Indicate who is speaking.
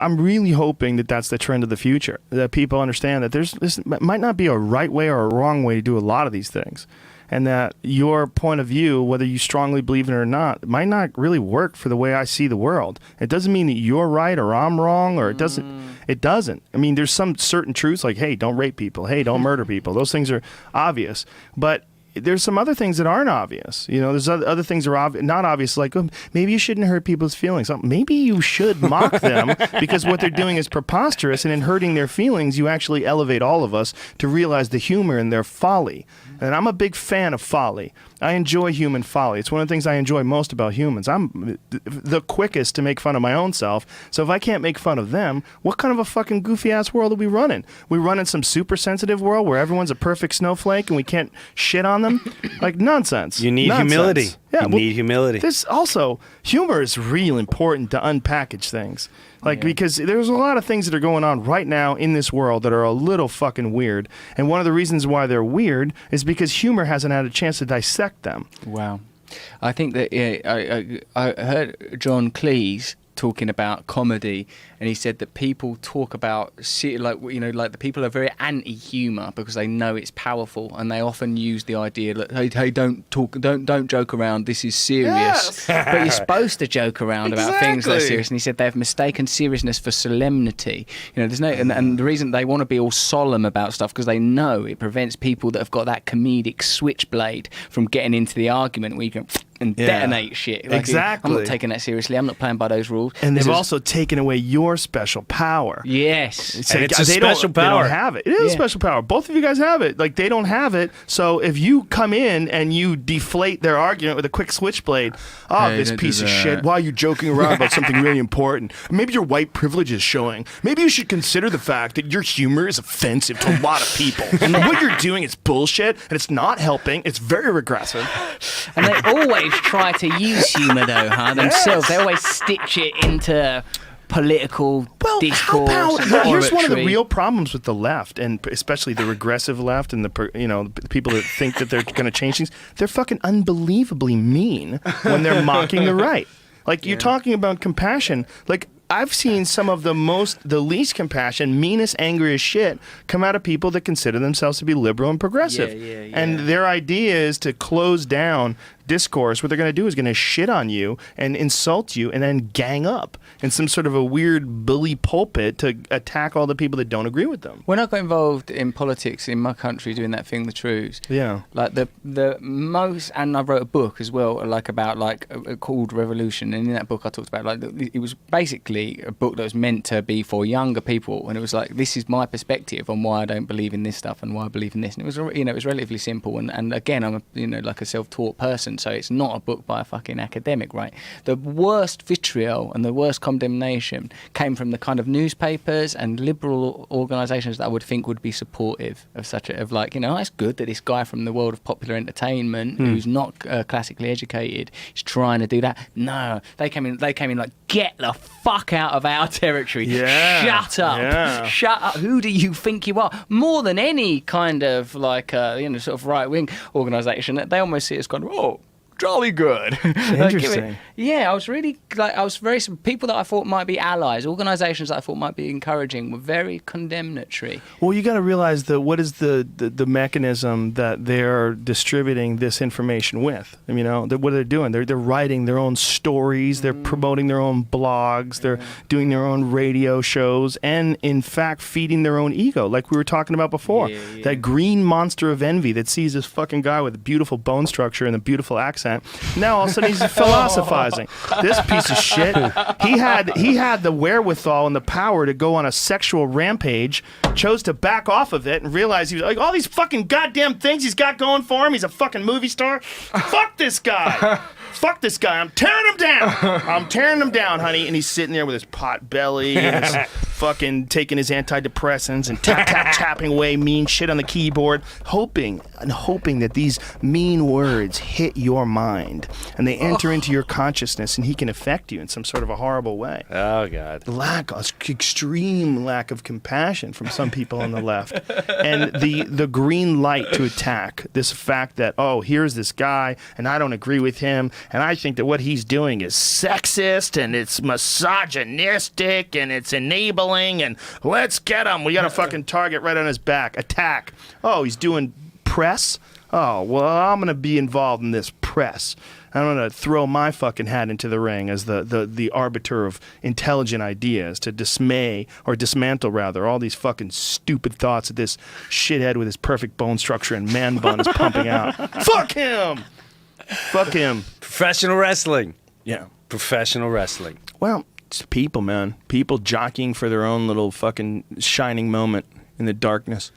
Speaker 1: I'm really hoping that that's the trend of the future, that people understand that this might not be a right way or a wrong way to do a lot of these things, and that your point of view, whether you strongly believe in it or not, might not really work for the way I see the world. It doesn't mean that you're right or I'm wrong, or it doesn't. I mean, there's some certain truths like, hey, don't rape people, hey, don't murder people. Those things are obvious, but there's some other things that aren't obvious. You know, there's other things that are not obvious, like maybe you shouldn't hurt people's feelings. Maybe you should mock them because what they're doing is preposterous, and in hurting their feelings, you actually elevate all of us to realize the humor in their folly. And I'm a big fan of folly. I enjoy human folly. It's one of the things I enjoy most about humans. I'm the quickest to make fun of my own self. So if I can't make fun of them, what kind of a fucking goofy-ass world are we running? We run in some super sensitive world where everyone's a perfect snowflake and we can't shit on them? Like, nonsense.
Speaker 2: You need humility. Yeah, you need humility.
Speaker 1: This also, humor is real important to unpackage things. Because there's a lot of things that are going on right now in this world that are a little fucking weird. And one of the reasons why they're weird is because humor hasn't had a chance to dissect them.
Speaker 3: Wow. I think that I heard John Cleese talking about comedy, and he said that people talk about like the people are very anti-humor because they know it's powerful, and they often use the idea that hey don't joke around, this is serious. But you're supposed to joke around about things that are serious. And he said they've mistaken seriousness for solemnity. There's no and the reason they want to be all solemn about stuff because they know it prevents people that have got that comedic switchblade from getting into the argument where you can and detonate shit.
Speaker 1: Exactly.
Speaker 3: I'm not taking that seriously. I'm not playing by those rules.
Speaker 1: And they've also taken away your special power.
Speaker 3: Yes.
Speaker 2: It's a special power.
Speaker 1: They don't have it. It is a special power. Both of you guys have it. Like, they don't have it. So if you come in and you deflate their argument with a quick switchblade, this piece of shit, why are you joking around about something really important? Maybe your white privilege is showing. Maybe you should consider the fact that your humor is offensive to a lot of people. And what you're doing is bullshit, and it's not helping. It's very regressive.
Speaker 3: And they always try to use humor, though, themselves. They always stitch it into political discourse.
Speaker 1: Here's one of the real problems with the left, and especially the regressive left, and the people that think that they're going to change things. They're fucking unbelievably mean when they're mocking the right. Like, you're talking about compassion. Like, I've seen some of the least compassion, meanest, angriest shit come out of people that consider themselves to be liberal and progressive. And their idea is to close down discourse. What they're going to do is going to shit on you and insult you and then gang up in some sort of a weird bully pulpit to attack all the people that don't agree with them.
Speaker 3: When I got involved in politics in my country doing that thing, The Truths, like the most, and I wrote a book as well, like about called Revolution, and in that book I talked about it was basically a book that was meant to be for younger people, and it was like, this is my perspective on why I don't believe in this stuff and why I believe in this, and it was it was relatively simple, and again, I'm a self-taught person, so it's not a book by a fucking academic, right? The worst vitriol and the worst condemnation came from the kind of newspapers and liberal organisations that I would think would be supportive of it's good that this guy from the world of popular entertainment who's not classically educated is trying to do that. No, they came in like, get the fuck out of our territory. Shut up. Shut up. Who do you think you are? More than any kind of sort of right-wing organisation, they almost see it as kind of, jolly good.
Speaker 1: Interesting.
Speaker 3: I was really people that I thought might be allies, organisations that I thought might be encouraging, were very condemnatory.
Speaker 1: Well, you got to realize that what is the mechanism that they're distributing this information with? I mean, what are they doing? They're writing their own stories. They're promoting their own blogs. They're doing their own radio shows, and in fact, feeding their own ego, like we were talking about before. That green monster of envy that sees this fucking guy with a beautiful bone structure and a beautiful accent. Now all of a sudden he's philosophizing. This piece of shit. He had the wherewithal and the power to go on a sexual rampage, chose to back off of it, and realized he was like, all these fucking goddamn things he's got going for him. He's a fucking movie star. Fuck this guy. Fuck this guy. I'm tearing him down. I'm tearing him down, honey. And he's sitting there with his pot belly and his fucking taking his antidepressants and tapping away mean shit on the keyboard, hoping that these mean words hit your mind and they enter into your consciousness and he can affect you in some sort of a horrible way.
Speaker 2: Oh, God.
Speaker 1: Extreme lack of compassion from some people on the left. And the green light to attack this fact that, oh, here's this guy and I don't agree with him and I think that what he's doing is sexist and it's misogynistic and it's enabling and let's get him. We got a fucking target right on his back. Attack. Oh, he's doing press? Oh, well, I'm going to be involved in this press. I'm going to throw my fucking hat into the ring as the arbiter of intelligent ideas to dismantle rather, all these fucking stupid thoughts that this shithead with his perfect bone structure and man bun is pumping out. Fuck him! Fuck him.
Speaker 2: Professional wrestling.
Speaker 1: Yeah.
Speaker 2: Professional wrestling.
Speaker 1: Well, it's people, man. People jockeying for their own little fucking shining moment in the darkness.